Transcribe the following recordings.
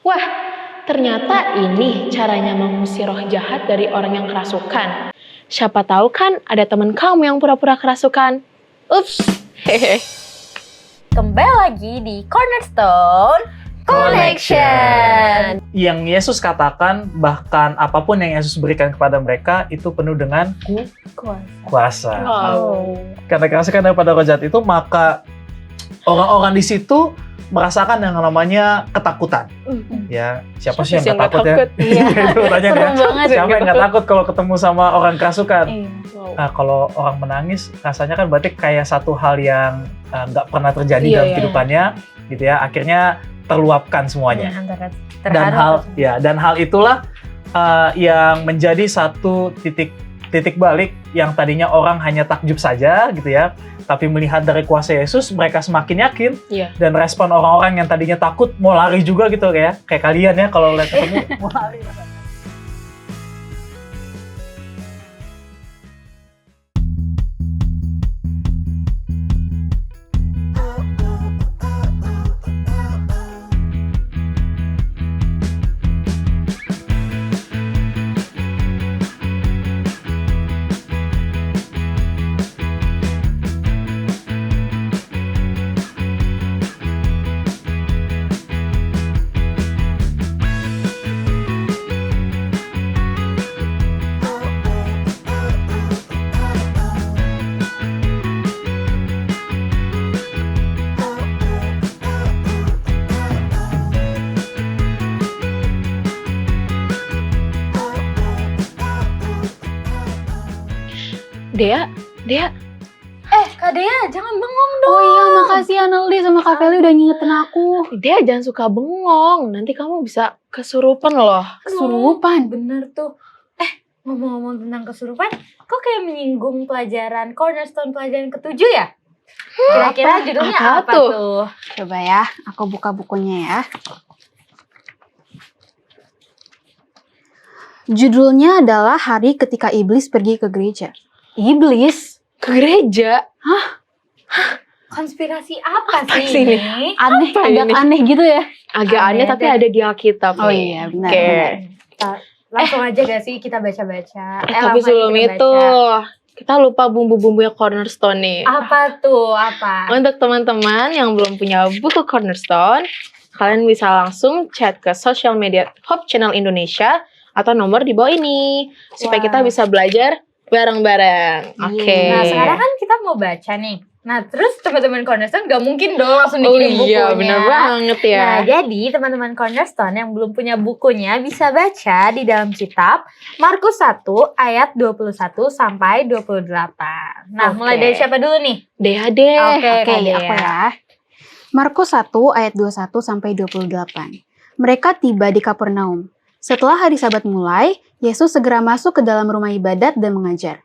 Wah, ternyata ini caranya mengusir roh jahat dari orang yang kerasukan. Siapa tahu kan ada teman kamu yang pura-pura kerasukan. Ups, hehe. Kembali lagi di Cornerstone Connection. Yang Yesus katakan, bahkan apapun yang Yesus berikan kepada mereka itu penuh dengan kuasa. Wow. Karena kerasukan daripada roh jahat itu, maka orang-orang di situ merasakan yang namanya ketakutan. Ya, siapa sih yang nggak takut ya? Iya. Itu pertanyaan ya. Serem banget. Siapa yang nggak takut kalau ketemu sama orang kerasukan? Iya. Wow. Nah, kalau orang menangis, rasanya kan berarti kayak satu hal yang nggak pernah terjadi Iya, dalam iya. kehidupannya, gitu ya. Akhirnya terluapkan semuanya. Antara Dan hal itulah yang menjadi satu titik balik yang tadinya orang hanya takjub saja, gitu ya. Tapi melihat dari kuasa Yesus, mereka semakin yakin. Iya. Dan respon orang-orang yang tadinya takut mau lari juga gitu ya. Kayak kalian ya kalau lihat ketemu mau lari. Dea, Kak Dea, jangan bengong dong. Oh iya, makasih Analdi sama Kak Feli udah ngingetin aku. Dea jangan suka bengong. Nanti kamu bisa kesurupan loh. Kesurupan. Bener tuh. Ngomong-ngomong tentang kesurupan, kok kayak menyinggung pelajaran Cornerstone pelajaran ke-7 ya? Kira-kira judulnya Apa apa tuh? tuh? Coba ya, aku buka bukunya ya. Judulnya adalah Hari Ketika Iblis Pergi ke Gereja. Iblis? Ke gereja? Konspirasi apa Apa sih sih ini? Aneh, Apa agak ini? aneh gitu ya. Agak Aneh aneh tapi deh. ada di Alkitab. Oh nih. iya, benar. Oke. benar. Langsung aja gak sih kita baca-baca? Tapi langsung aja sebelum kita itu, baca. kita lupa bumbu-bumbunya Cornerstone nih. Apa tuh? Apa? Untuk teman-teman yang belum punya buku Cornerstone, kalian bisa langsung chat ke social media Hope Channel Indonesia atau nomor di bawah ini supaya Wow. kita bisa belajar bareng-bareng. Oke. Nah sekarang kan kita mau baca nih. Nah terus teman-teman Cornerstone gak mungkin dong langsung Oh dikirim bukunya. iya, benar banget ya. Nah jadi teman-teman Cornerstone yang belum punya bukunya bisa baca di dalam kitab Markus 1 ayat 21 sampai 28. Nah Oke. mulai dari siapa dulu nih? Dea deh. Oke, Oke, Kak Dea. aku ya. Markus 1 ayat 21 sampai 28. Mereka tiba di Kapernaum. Setelah hari Sabat mulai, Yesus segera masuk ke dalam rumah ibadat dan mengajar.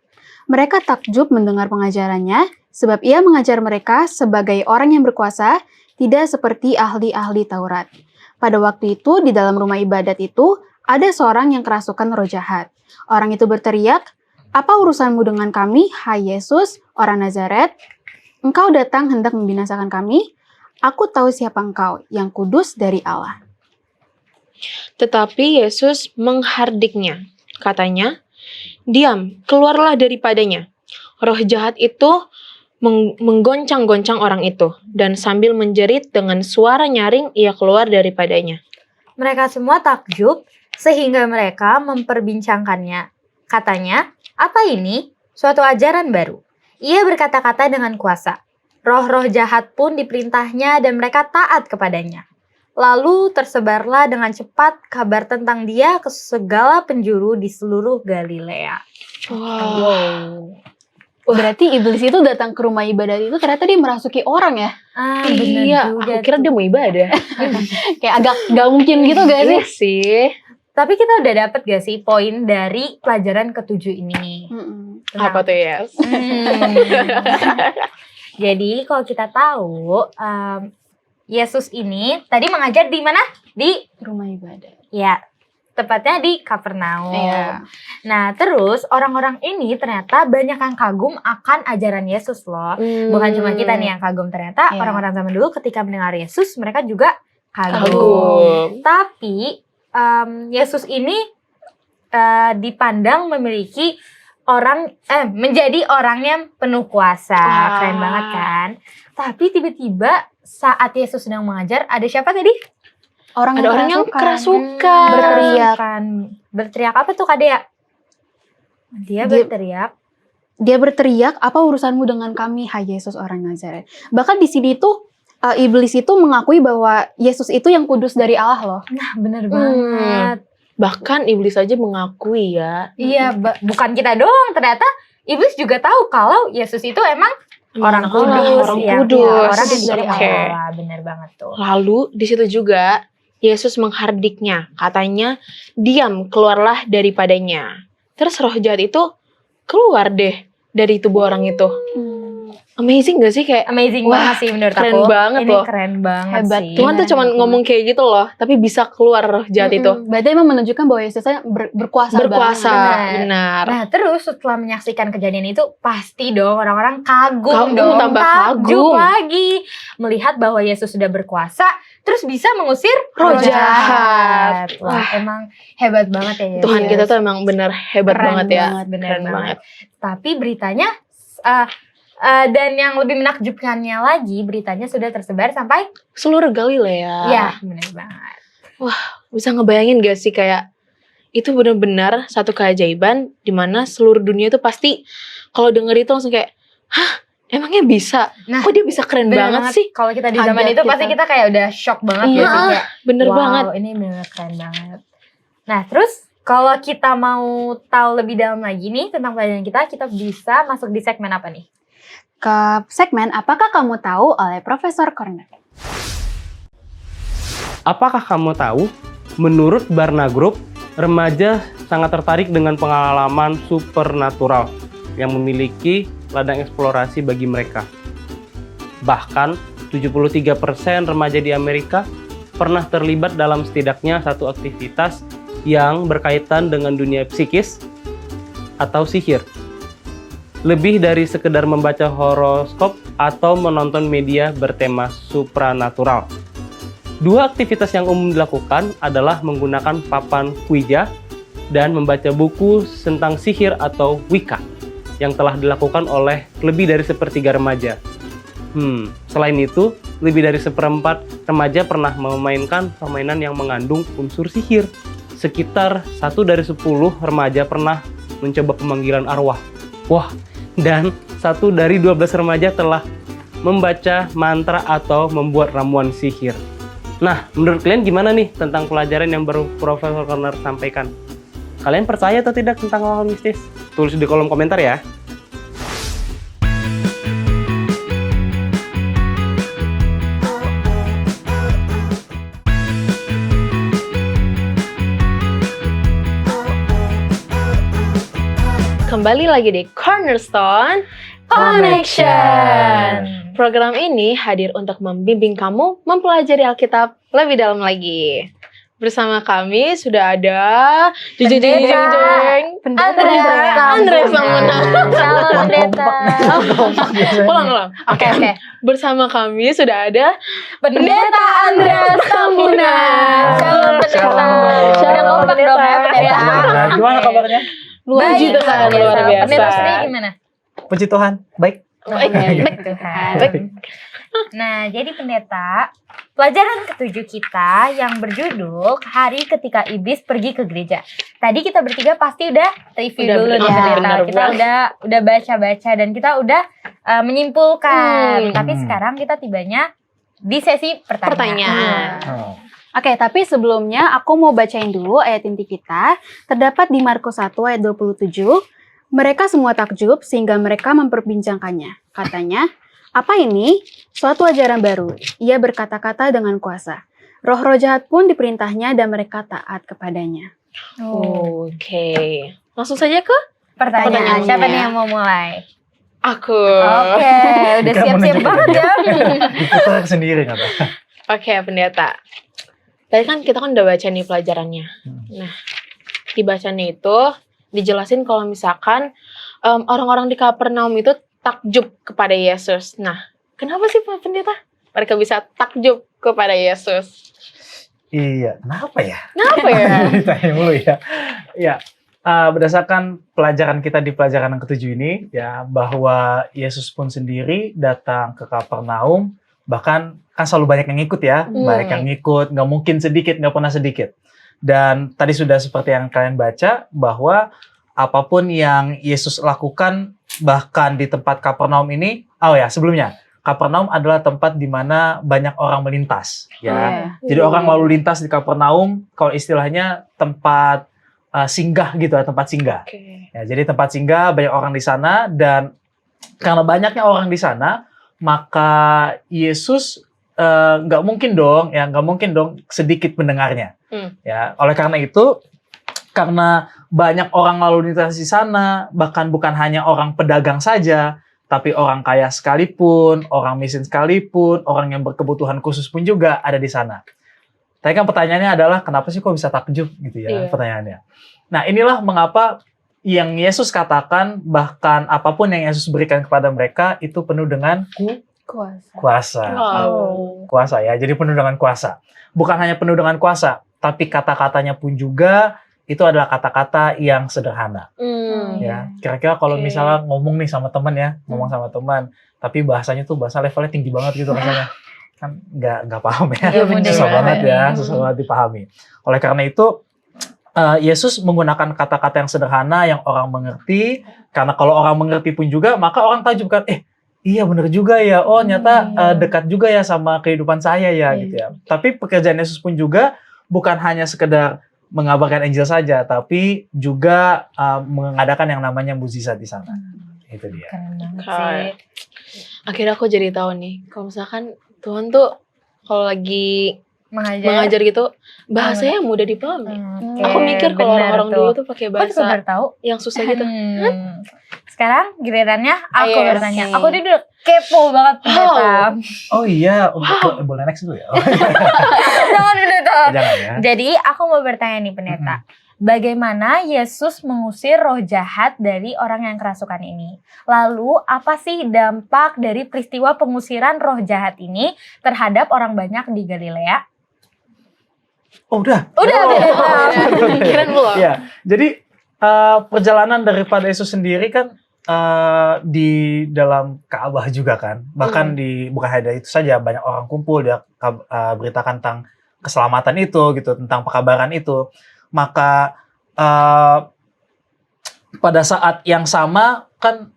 Mereka takjub mendengar pengajarannya, sebab ia mengajar mereka sebagai orang yang berkuasa, tidak seperti ahli-ahli Taurat. Pada waktu itu, di dalam rumah ibadat itu, ada seorang yang kerasukan roh jahat. Orang itu berteriak, "Apa urusanmu dengan kami, hai Yesus, orang Nazaret? Engkau datang hendak membinasakan kami? Aku tahu siapa engkau, yang kudus dari Allah." Tetapi Yesus menghardiknya. Katanya, "Diam, keluarlah daripadanya." Roh jahat itu menggoncang-goncang orang itu, dan sambil menjerit dengan suara nyaring ia keluar daripadanya. Mereka semua takjub sehingga mereka memperbincangkannya. Katanya, "Apa ini? Suatu ajaran baru." Ia berkata-kata dengan kuasa. Roh-roh jahat pun diperintahnya dan mereka taat kepadanya. Lalu tersebarlah dengan cepat kabar tentang dia ke segala penjuru di seluruh Galilea. Wow. Berarti iblis itu datang ke rumah ibadat itu ternyata dia merasuki orang ya? Bener Iya, juga aku kira tuh. dia mau ibadah. Kayak agak gak mungkin gitu gak sih? Iya sih. Tapi kita udah dapet gak sih poin dari pelajaran ke-7 ini? Apa tuh, Yes? Jadi kalau kita tahu Yesus ini tadi mengajar di mana? Di Rumah ibadat. ya tepatnya di Kapernaum. Iya. Nah terus orang-orang ini ternyata banyak yang kagum akan ajaran Yesus loh. Bukan cuma kita nih yang kagum, ternyata Iya. orang-orang zaman dulu ketika mendengar Yesus mereka juga Kagum. Tapi Yesus ini dipandang memiliki menjadi orang yang penuh kuasa. Wah. Keren banget kan? Tapi tiba-tiba saat Yesus sedang mengajar, ada siapa tadi? Orang Ada orang yang kerasukan. Berteriak. Berteriak apa tuh Kak Dea? Dia berteriak. Dia berteriak, apa urusanmu dengan kami, hai Yesus orang Nazaret. Bahkan di sini tuh iblis itu mengakui bahwa Yesus itu yang kudus dari Allah loh. Nah, bener banget. Bahkan iblis aja mengakui ya. Iya, bukan kita doang. Ternyata iblis juga tahu kalau Yesus itu emang orang anak kudus. Allah, orang ya, kudus. ya, orang yang dari Oke. Allah. Bener banget tuh. Lalu di situ juga Yesus menghardiknya. Katanya, diam, keluarlah daripadanya. Terus roh jahat itu keluar deh dari tubuh orang itu. Amazing gak sih? Kayak Amazing wah, banget sih menurut keren aku. banget Ini loh. keren banget Hebat. sih. Tuhan tuh Keren cuman banget. ngomong kayak gitu loh, tapi bisa keluar roh jahat itu. Berarti emang menunjukkan bahwa Yesusnya berkuasa Berkuasa, banget. benar. Nah, terus setelah menyaksikan kejadian itu, pasti dong orang-orang kagum Kagum, dong. tambah Takjub kagum. lagi. Melihat bahwa Yesus sudah berkuasa, terus bisa mengusir Roh jahat. Wah, emang hebat banget ya Yesus. Tuhan kita tuh emang benar hebat Keren banget ya. banget, bener Keren banget. banget. Tapi beritanya, dan yang lebih menakjubkannya lagi, beritanya sudah tersebar sampai, Seluruh Galilea. ya bener banget. Bisa ngebayangin gak sih kayak itu benar-benar satu keajaiban di mana seluruh dunia tuh pasti kalau denger itu langsung kayak, hah, emangnya bisa? Nah, Kok dia bisa keren bener banget sih? Kalau kita di zaman Kaget itu pasti kita kayak udah shock banget Iya, ya sih. Kayak, Bener wow, banget. ini bener keren banget. Nah, terus kalau kita mau tahu lebih dalam lagi nih tentang pelajaran kita bisa masuk di segmen apa nih? Ke segmen Apakah Kamu Tahu oleh Profesor Corner. Apakah kamu tahu, menurut Barna Group, remaja sangat tertarik dengan pengalaman supernatural yang memiliki ladang eksplorasi bagi mereka. Bahkan, 73% remaja di Amerika pernah terlibat dalam setidaknya satu aktivitas yang berkaitan dengan dunia psikis atau sihir. Lebih dari sekedar membaca horoskop atau menonton media bertema supranatural. Dua aktivitas yang umum dilakukan adalah menggunakan papan Ouija dan membaca buku tentang sihir atau Wicca yang telah dilakukan oleh lebih dari sepertiga remaja. Selain itu, lebih dari seperempat remaja pernah memainkan permainan yang mengandung unsur sihir. Sekitar 1 dari 10 remaja pernah mencoba pemanggilan arwah. Wah, dan 1 dari 12 remaja telah membaca mantra atau membuat ramuan sihir. Nah, menurut kalian gimana nih tentang pelajaran yang baru Profesor Corner sampaikan? Kalian percaya atau tidak tentang hal mistis? Tulis di kolom komentar ya. Kembali lagi di Cornerstone Connection. Program ini hadir untuk membimbing kamu mempelajari Alkitab lebih dalam lagi. Bersama kami sudah ada Andre Samuna. Shalom pendeta. Ulang. Oke. Bersama kami sudah ada Pendeta Andreas Samuna. Shalom pendeta. Shalom. Udah kompak dong ya pendeta. Nah, gimana kabarnya? Puji Tuhan, luar biasa. Pendeta sendiri gimana? Puji Tuhan, baik. Baik Tuhan. Nah, jadi pendeta, pelajaran ketujuh kita yang berjudul Hari Ketika Iblis Pergi ke Gereja. Tadi kita bertiga pasti udah review Udah dulu nih bener, pendeta. bener Kita banget. udah baca-baca dan kita udah menyimpulkan. Tapi Hmm. sekarang kita tibanya di sesi pertanyaan. Pertanyaan. Oke, tapi sebelumnya aku mau bacain dulu ayat inti kita. Terdapat di Markus 1 ayat 27. Mereka semua takjub sehingga mereka memperbincangkannya. Katanya, apa ini? Suatu ajaran baru. Ia berkata-kata dengan kuasa. Roh-roh jahat pun diperintahnya dan mereka taat kepadanya. Oke. Langsung saja ke Pertanyaan. Pertanyaannya. Siapa nih yang mau mulai? aku. Oke, udah Nggak siap-siap menunjukkan. banget ya. Diputar sendiri nggak apa? Oke, pendeta. Tadi kan kita udah baca nih pelajarannya. Nah, di bacanya itu dijelasin kalau misalkan orang-orang di Kapernaum itu takjub kepada Yesus. Nah, kenapa sih Pak Pendeta? Mereka bisa takjub kepada Yesus. Iya, kenapa ya? Kenapa ya? Ditanya mulu ya. Ya, berdasarkan pelajaran kita di pelajaran yang ketujuh ini, ya bahwa Yesus pun sendiri datang ke Kapernaum, bahkan kan selalu banyak yang ngikut ya, banyak yang ngikut, nggak mungkin sedikit, nggak pernah sedikit. Dan tadi sudah seperti yang kalian baca, bahwa apapun yang Yesus lakukan, bahkan di tempat Kapernaum ini, sebelumnya, Kapernaum adalah tempat di mana banyak orang melintas, ya. Jadi orang lalu lintas di Kapernaum, kalau istilahnya tempat singgah gitu, tempat singgah. Oke. Ya, jadi tempat singgah, banyak orang di sana, dan karena banyaknya orang di sana, maka Yesus nggak mungkin dong sedikit mendengarnya. Ya, oleh karena itu, karena banyak orang lalu lintas di sana, bahkan bukan hanya orang pedagang saja, tapi orang kaya sekalipun, orang miskin sekalipun, orang yang berkebutuhan khusus pun juga ada di sana. Tapi kan pertanyaannya adalah, kenapa sih kok bisa takjub gitu ya, Iya. pertanyaannya. Nah, inilah mengapa yang Yesus katakan, bahkan apapun yang Yesus berikan kepada mereka, itu penuh dengan kuasa. Wow. Kuasa ya, jadi penuh dengan kuasa. Bukan hanya penuh dengan kuasa, tapi kata-katanya pun juga itu adalah kata-kata yang sederhana. Ya, kira-kira kalau Oke. misalnya ngomong nih sama teman ya, ngomong sama teman, tapi bahasanya tuh bahasa levelnya tinggi banget gitu rasanya, kan nggak paham ya, Iya, bener susah banget. banget ya, susah banget dipahami. Oleh karena itu, Yesus menggunakan kata-kata yang sederhana yang orang mengerti, karena kalau orang mengerti pun juga, maka orang takjub kan, iya bener juga ya, oh ternyata dekat juga ya sama kehidupan saya ya, gitu ya. Tapi pekerjaan Yesus pun juga bukan hanya sekedar mengabarkan Injil saja, tapi juga mengadakan yang namanya mukjizat di sana. Itu dia. Keren banget sih. Kayak, akhirnya aku jadi tahu nih, kalau misalkan Tuhan tuh kalau lagi mengajar gitu, bahasanya mudah dipahami. Oke, Aku mikir kalau bener orang tuh. dulu tuh pakai Aku juga bahasa baru tahu. yang susah gitu. Sekarang gilirannya aku Ayo, bertanya. oke. Aku tuh udah kepo banget pendeta. Oh iya, boleh next dulu ya? Jangan pendeta. Jangan ya. Jadi aku mau bertanya nih pendeta. Bagaimana Yesus mengusir roh jahat dari orang yang kerasukan ini? Lalu apa sih dampak dari peristiwa pengusiran roh jahat ini terhadap orang banyak di Galilea? Oh udah. Udah, pendeta. Kirain belum. Ya, jadi perjalanan daripada Yesus sendiri kan di dalam Ka'bah juga kan. Bahkan bukan hanya itu saja, banyak orang kumpul, dia beritakan tentang keselamatan itu gitu, tentang pekabaran itu. Maka pada saat yang sama kan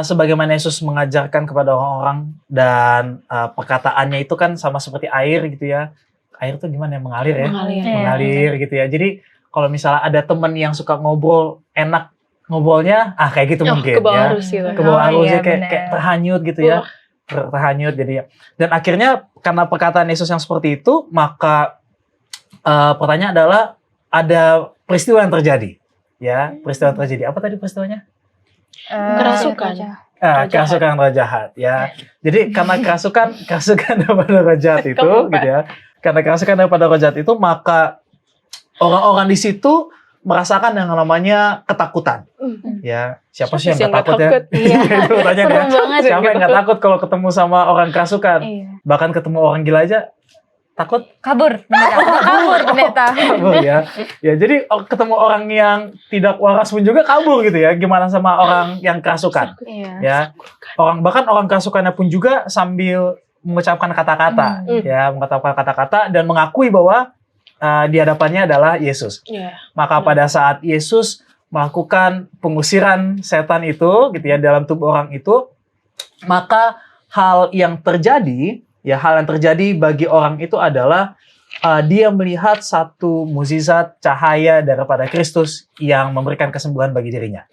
sebagaimana Yesus mengajarkan kepada orang-orang dan perkataannya itu kan sama seperti air gitu ya. Air itu gimana ya, mengalir ya? Mengalir gitu ya. Jadi kalau misalnya ada temen yang suka ngobrol, enak ngobrolnya, kayak gitu mungkin Ke bawah ya. arus gitu. Ke bawah Oh, arusnya iya, kayak benar. terhanyut gitu ya. Terhanyut jadi ya. Dan akhirnya karena perkataan Yesus yang seperti itu, maka pertanyaan adalah ada peristiwa yang terjadi. Ya, peristiwa yang terjadi. Apa tadi peristiwanya? Kerasukan. Kerasukan roh jahat ya. Jadi karena kerasukan daripada roh jahat itu gitu ya. Karena kerasukan daripada roh jahat itu, maka orang-orang di situ merasakan yang namanya ketakutan. Ya, siapa sih yang nggak takut ya? Iya. Itu pertanyaan ya. Serem banget. Siapa yang nggak takut kalau ketemu sama orang kerasukan? Iya. Bahkan ketemu orang gila aja takut. Kabur, pendeta. Kabur, pendeta. Kabur ya. Ya, jadi ketemu orang yang tidak waras pun juga kabur gitu ya. Gimana sama orang yang kerasukan? Ya. Bahkan orang kerasukannya pun juga sambil mengucapkan kata-kata, ya, mengucapkan kata-kata dan mengakui bahwa di hadapannya adalah Yesus. Maka pada saat Yesus melakukan pengusiran setan itu, gitu ya, dalam tubuh orang itu, maka hal yang terjadi bagi orang itu adalah dia melihat satu mukjizat cahaya daripada Kristus yang memberikan kesembuhan bagi dirinya.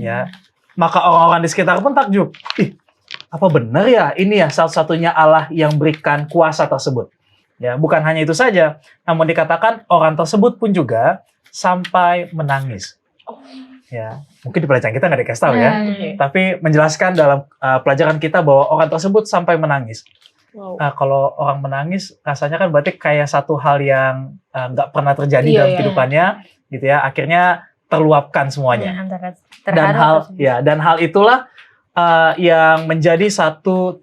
Ya, maka orang-orang di sekitar pun takjub. Apa benar ya ini ya satu-satunya Allah yang berikan kuasa tersebut? Ya, bukan hanya itu saja, namun dikatakan orang tersebut pun juga sampai menangis. Ya, mungkin di pelajaran kita nggak dikasih tahu ya, tapi menjelaskan dalam pelajaran kita bahwa orang tersebut sampai menangis. Kalau orang menangis, rasanya kan berarti kayak satu hal yang nggak pernah terjadi dalam kehidupannya, gitu ya. Akhirnya terluapkan semuanya. Dan hal itulah yang menjadi satu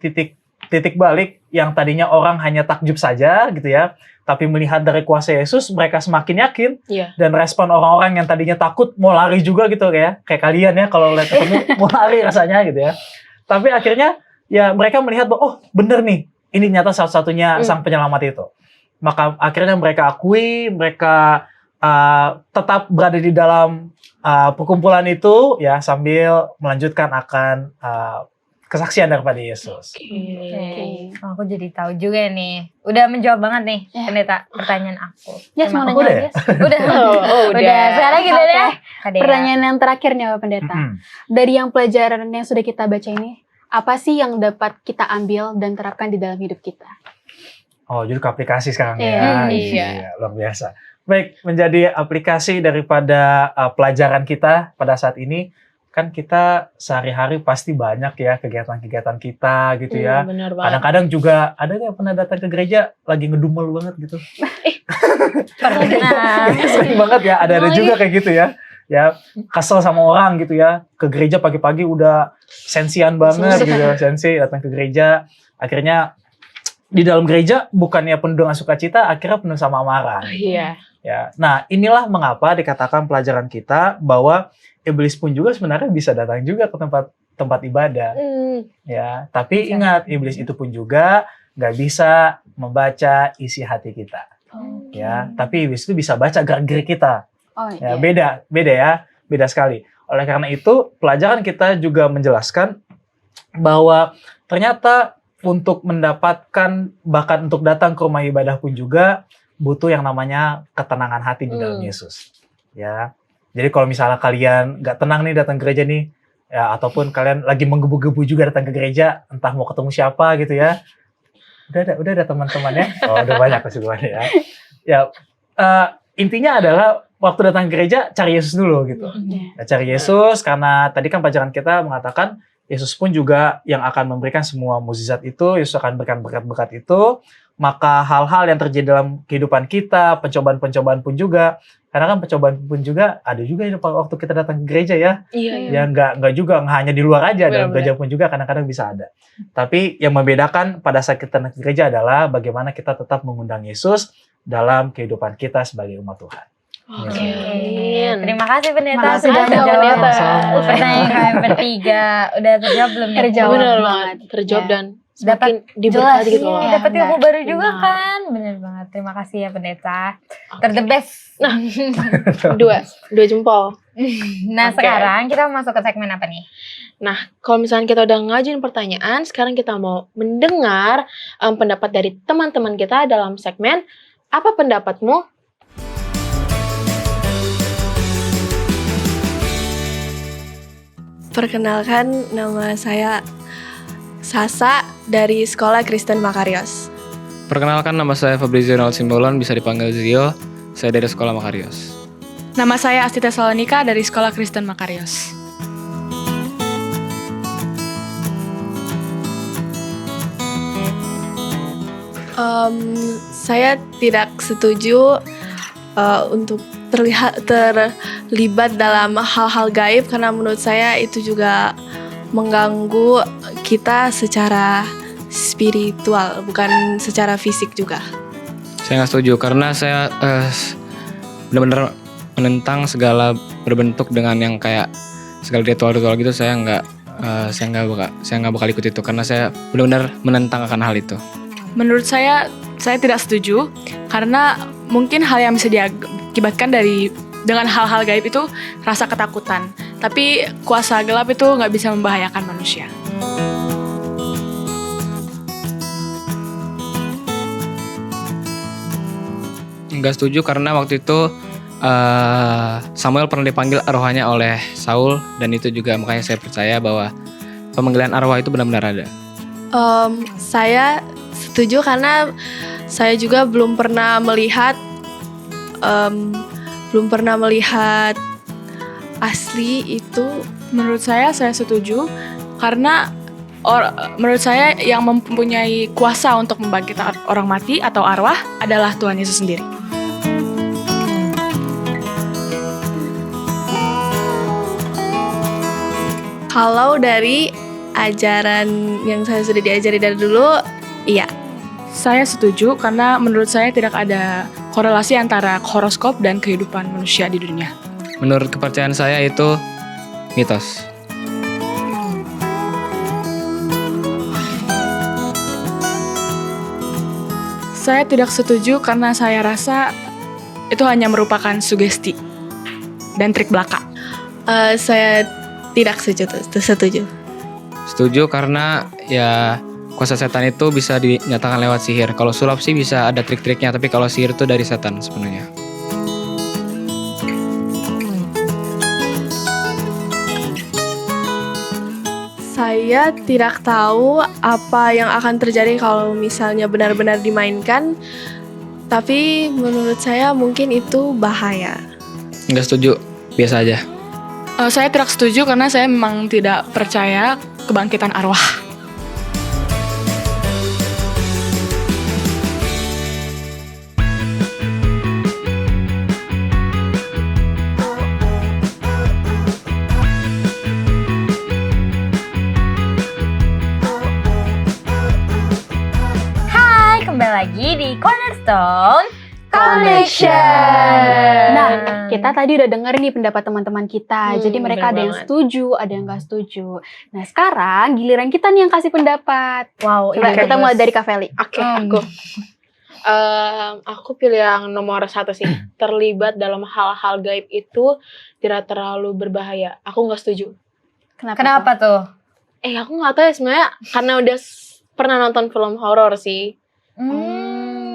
titik balik yang tadinya orang hanya takjub saja gitu ya, tapi melihat dari kuasa Yesus, mereka semakin yakin. Iya. Dan respon orang-orang yang tadinya takut mau lari juga gitu kayak kalian ya, kalau lihat ketemu mau lari rasanya gitu ya. Tapi akhirnya ya mereka melihat bahwa oh bener nih, ini nyata satu-satunya sang penyelamat itu. Maka akhirnya mereka akui, mereka tetap berada di dalam perkumpulan itu ya, sambil melanjutkan akan kesaksian daripada Yesus. Oke. Oh, aku jadi tahu juga nih. Udah menjawab banget nih, pendeta, pertanyaan aku. Yes, mau Aku nanya udah ya? Yes. Udah. Udah. Sekarang kita Oke. deh. Kadea. Pertanyaan yang terakhir nih Bapak Pendeta. Mm-mm. Dari yang pelajaran yang sudah kita baca ini, apa sih yang dapat kita ambil dan terapkan di dalam hidup kita? Oh, jadi ke aplikasi sekarang Iya. ya. Iya. Luar biasa. Baik, menjadi aplikasi daripada pelajaran kita pada saat ini, kan kita sehari-hari pasti banyak ya kegiatan-kegiatan kita gitu ya. Benar banget. Kadang-kadang juga ada nggak pernah datang ke gereja lagi ngedumel banget gitu. Pernah. Sering banget ya, ada juga kayak gitu ya. Ya, kesel sama orang gitu ya. Ke gereja pagi-pagi udah sensian banget gitu, sensi datang ke gereja. Akhirnya di dalam gereja bukannya penuh dengan sukacita, akhirnya penuh sama amarah. Iya. Ya, nah inilah mengapa dikatakan pelajaran kita bahwa iblis pun juga sebenarnya bisa datang juga ke tempat ibadah. Ya, tapi ingat iblis itu pun juga nggak bisa membaca isi hati kita. Ya, tapi iblis itu bisa baca gerak-gerik kita. Oh Ya, iya. beda sekali. Oleh karena itu, pelajaran kita juga menjelaskan bahwa ternyata untuk mendapatkan, bahkan untuk datang ke rumah ibadah pun juga butuh yang namanya ketenangan hati di dalam Yesus. Ya, jadi kalau misalnya kalian nggak tenang nih datang ke gereja nih, ya ataupun kalian lagi menggebu-gebu juga datang ke gereja, entah mau ketemu siapa gitu ya, udah ada teman-temannya, oh udah banyak pasti temannya ya. Ya, intinya adalah waktu datang ke gereja cari Yesus dulu gitu. Ya, cari Yesus karena tadi kan pelajaran kita mengatakan Yesus pun juga yang akan memberikan semua mukjizat itu, Yesus akan memberikan berkat-berkat itu. Maka hal-hal yang terjadi dalam kehidupan kita, pencobaan-pencobaan pun juga, karena kan pencobaan pun juga ada juga ya waktu kita datang ke gereja ya. Iya. Ya nggak juga nggak hanya di luar aja, dalam Benar-benar. gereja pun juga kadang-kadang bisa ada. Tapi yang membedakan pada saat kita datang ke gereja adalah bagaimana kita tetap mengundang Yesus dalam kehidupan kita sebagai umat Tuhan. Oke. Oke. Terima kasih pendeta. Makasih Sudah banyak, menjawab Pendeta. pertanyaan kami bertiga. Udah terjawab belum nih? Terjawab. Benar banget. banget. Terjawab Ya. dan semakin Jelas diberkati gitu loh. iya, dapat Benar. ilmu baru juga Benar. kan. Bener banget. Terima kasih ya pendeta. Ter the best. Dua jempol. Nah, Oke. sekarang kita masuk ke segmen apa nih? Nah, kalau misalnya kita udah ngajuin pertanyaan, sekarang kita mau mendengar pendapat dari teman-teman kita dalam segmen Apa Pendapatmu? Perkenalkan, nama saya Sasa dari Sekolah Kristen Makarios. Perkenalkan, nama saya Fabrizio Ronald Simbolon, bisa dipanggil Zio. Saya dari Sekolah Makarios. Nama saya Astita Salonika dari Sekolah Kristen Makarios. Saya tidak setuju untuk terlibat dalam hal-hal gaib karena menurut saya itu juga mengganggu kita secara spiritual, bukan secara fisik juga. Saya nggak setuju karena saya benar-benar menentang segala berbentuk dengan yang kayak segala ritual-ritual gitu. Saya nggak bakal ikut itu karena saya benar-benar menentang akan hal itu. Menurut saya tidak setuju karena mungkin hal yang bisa diakibatkan dengan hal-hal gaib itu rasa ketakutan. Tapi kuasa gelap itu nggak bisa membahayakan manusia. Nggak setuju karena waktu itu Samuel pernah dipanggil arwahnya oleh Saul, dan itu juga makanya saya percaya bahwa pemanggilan arwah itu benar-benar ada. Saya setuju karena saya juga belum pernah melihat asli itu. Menurut saya setuju karena menurut saya yang mempunyai kuasa untuk membangkitkan orang mati atau arwah adalah Tuhan Yesus sendiri. Kalau dari ajaran yang saya sudah diajari dari dulu, iya. Saya setuju karena menurut saya tidak ada korelasi antara horoskop dan kehidupan manusia di dunia. Menurut kepercayaan saya itu mitos. Saya tidak setuju karena saya rasa itu hanya merupakan sugesti dan trik belaka. Saya tidak setuju. Setuju karena ya kuasa setan itu bisa dinyatakan lewat sihir. Kalau sulap sih bisa ada trik-triknya, tapi kalau sihir itu dari setan sebenarnya. Saya tidak tahu apa yang akan terjadi kalau misalnya benar-benar dimainkan, tapi menurut saya mungkin itu bahaya. Nggak setuju, biasa aja. Saya tidak setuju karena saya memang tidak percaya kebangkitan arwah. Hai, kembali lagi di Cornerstone Connection. Nah, kita tadi udah denger nih pendapat teman-teman kita. Jadi mereka ada bener yang banget. setuju, ada yang nggak setuju. Nah, sekarang giliran kita nih yang kasih pendapat. Wow, Coba iya, kita Bos. mulai dari Kak Feli. Oke, aku pilih yang nomor 1 sih. Terlibat dalam hal-hal gaib itu tidak terlalu berbahaya. Aku nggak setuju. Kenapa tuh? Aku nggak tahu ya sebenarnya karena udah pernah nonton film horor sih.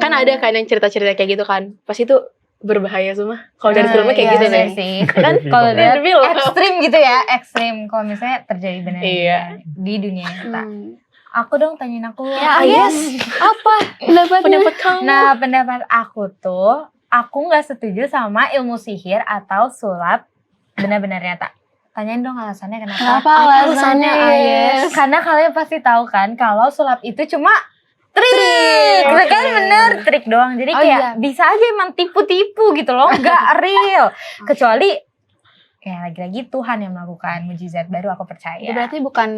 Kan ada kan yang cerita-cerita kayak gitu kan. Pas itu berbahaya semua. Kalau dari filmnya kayak gitu bener deh. sih. Kan Kalau lihat dari film. ekstrim gitu ya, ekstrim. Kalau misalnya terjadi benar Iya. di dunia nyata. Hmm. Aku dong tanyain aku. Ya, yes. Apa pendapatnya? Pendapat kamu. Nah, pendapat aku tuh, aku nggak setuju sama ilmu sihir atau sulap benar-benar nyata. Tanyain dong alasannya kenapa. Kenapa alasannya, Ayes? Karena kalian pasti tahu kan kalau sulap itu cuma trik. Kan bener trik doang. Jadi Oh, kayak iya. bisa aja emang tipu-tipu gitu loh, nggak real. Kecuali ya lagi-lagi Tuhan yang melakukan mujizat baru aku percaya. Itu berarti bukan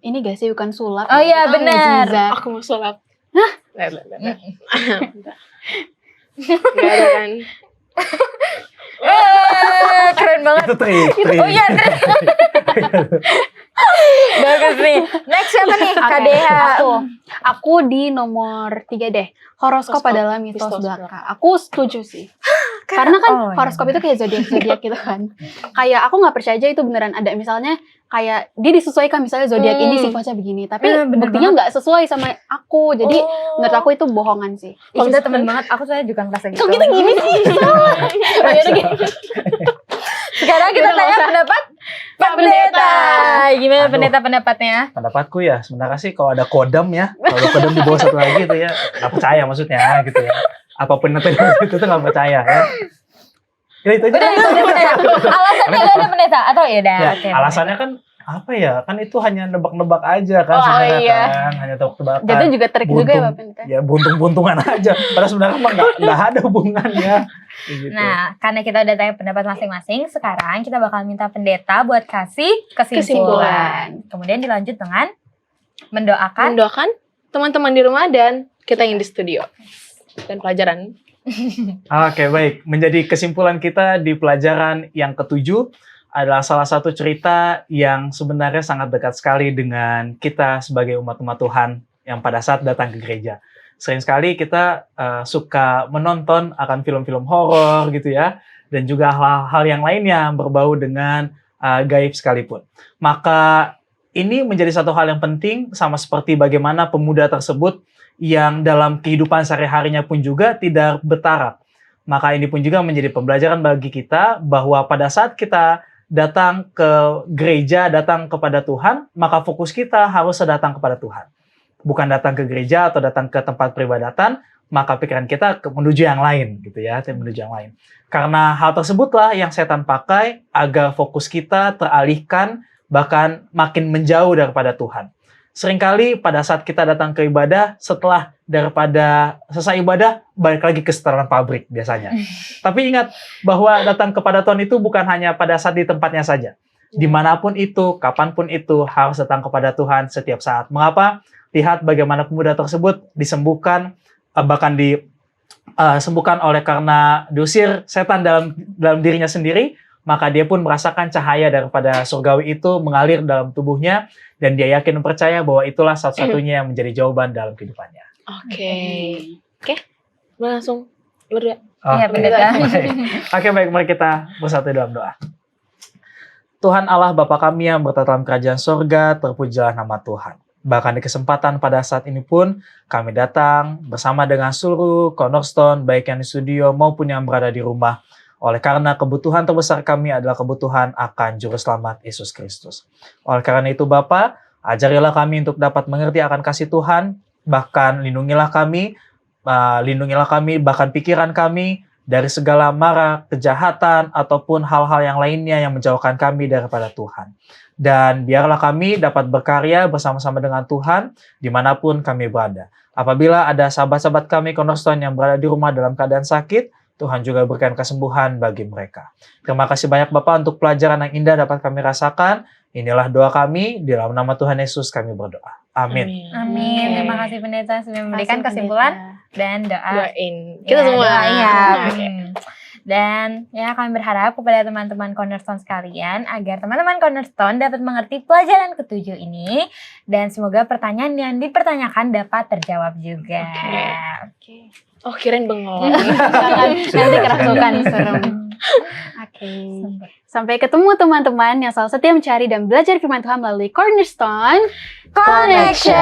ini gak sih, bukan sulap. Oh iya, Itu benar. mukjizat. Aku mau sulap. Hah? Gak ada kan. Keren banget. Itu trik. Oh iya, trik. Bagus nih. Next siapa nih? Oke, KDH. Aku di nomor 3 deh. Horoskop Horoskop. adalah mitos Mitos belaka. Aku setuju sih. Karena kan Oh, iya. horoskop itu kayak zodiak gitu kan. Kayak aku nggak percaya aja itu beneran ada. Misalnya kayak dia disesuaikan, misalnya zodiak ini sifatnya begini, tapi Bener buktinya nggak sesuai sama aku. Jadi menurut aku itu bohongan sih. Ih, kita temen banget. Aku soalnya juga ngerasa gitu. Kok kita gini sih? Sekarang kita Udah, nggak tanya usah. pendapat Pak pendeta. Gimana Aduh. pendeta pendapatnya? Pendapatku ya sebenarnya sih kalau ada kodam ya, kalau kodam di bawah satu lagi itu ya nggak percaya maksudnya gitu ya. Apapun nanti itu tuh nggak percaya ya. Ya itu aja. Udah itu udah pendeta. Alasannya gak ada pendeta atau ya udah. Ya, oke, alasannya kan apa ya? Kan itu hanya nebak-nebak aja kan Oh, sebenarnya iya. kan, hanya tebak-tebakan. Jadi juga trik juga ya Buntung. Pak Pendeta. Ya buntung-buntungan aja. Padahal sebenarnya mah nggak ada hubungannya. Gitu. Nah, karena kita udah tanya pendapat masing-masing, sekarang kita bakal minta pendeta buat kasih kesimpulan. Kesimpulan. Kemudian dilanjut dengan mendoakan. Mendoakan teman-teman di rumah dan kita yang di studio. Dan pelajaran. Oke, baik. Menjadi kesimpulan kita di pelajaran yang ketujuh adalah salah satu cerita yang sebenarnya sangat dekat sekali dengan kita sebagai umat-umat Tuhan yang pada saat datang ke gereja. Sering sekali kita suka menonton akan film-film horor gitu ya, dan juga hal-hal yang lainnya berbau dengan gaib sekalipun. Maka ini menjadi satu hal yang penting, sama seperti bagaimana pemuda tersebut yang dalam kehidupan sehari-harinya pun juga tidak bertaraf. Maka ini pun juga menjadi pembelajaran bagi kita bahwa pada saat kita datang ke gereja, datang kepada Tuhan, maka fokus kita harus datang kepada Tuhan. Bukan datang ke gereja atau datang ke tempat peribadatan, maka pikiran kita menuju yang lain gitu ya, menuju yang lain. Karena hal tersebutlah yang setan pakai agar fokus kita teralihkan, bahkan makin menjauh daripada Tuhan. Seringkali pada saat kita datang ke ibadah, setelah daripada selesai ibadah, balik lagi ke setelan pabrik biasanya. Tapi ingat bahwa datang kepada Tuhan itu bukan hanya pada saat di tempatnya saja. Dimanapun itu, kapanpun itu, harus datang kepada Tuhan setiap saat. Mengapa? Lihat bagaimana pemuda tersebut disembuhkan bahkan disembuhkan oleh karena diusir setan dalam dirinya sendiri, maka dia pun merasakan cahaya daripada surgawi itu mengalir dalam tubuhnya, dan dia yakin dan percaya bahwa itulah satu-satunya yang menjadi jawaban dalam kehidupannya. Oke, langsung berdua. Iya, pendeta. Oke, baik, mari kita bersatu dalam doa. Tuhan Allah Bapa kami yang bertata dalam kerajaan sorga, terpujilah nama Tuhan. Bahkan di kesempatan pada saat ini pun, kami datang bersama dengan seluruh Cornerstone, baik yang di studio maupun yang berada di rumah. Oleh karena kebutuhan terbesar kami adalah kebutuhan akan Juru Selamat Yesus Kristus. Oleh karena itu Bapa, ajarilah kami untuk dapat mengerti akan kasih Tuhan, bahkan lindungilah kami, bahkan pikiran kami, dari segala mara, kejahatan, ataupun hal-hal yang lainnya yang menjauhkan kami daripada Tuhan. Dan biarlah kami dapat berkarya bersama-sama dengan Tuhan dimanapun kami berada. Apabila ada sahabat-sahabat kami Cornerstone yang berada di rumah dalam keadaan sakit, Tuhan juga berikan kesembuhan bagi mereka. Terima kasih banyak Bapak untuk pelajaran yang indah dapat kami rasakan. Inilah doa kami, di dalam nama Tuhan Yesus kami berdoa. Amin. Amin. Terima kasih pendeta sudah memberikan kesimpulan dan doa. Doain kita semua. Iya. Oke. Dan ya kami berharap kepada teman-teman Cornerstone sekalian agar teman-teman Cornerstone dapat mengerti pelajaran ke-7 ini, dan semoga pertanyaan yang dipertanyakan dapat terjawab juga. Oke. Oh, kirain bengong. Nanti kerasukan serem. Oke. Sampai ketemu teman-teman yang selalu setia mencari dan belajar firman Tuhan melalui Cornerstone Connection.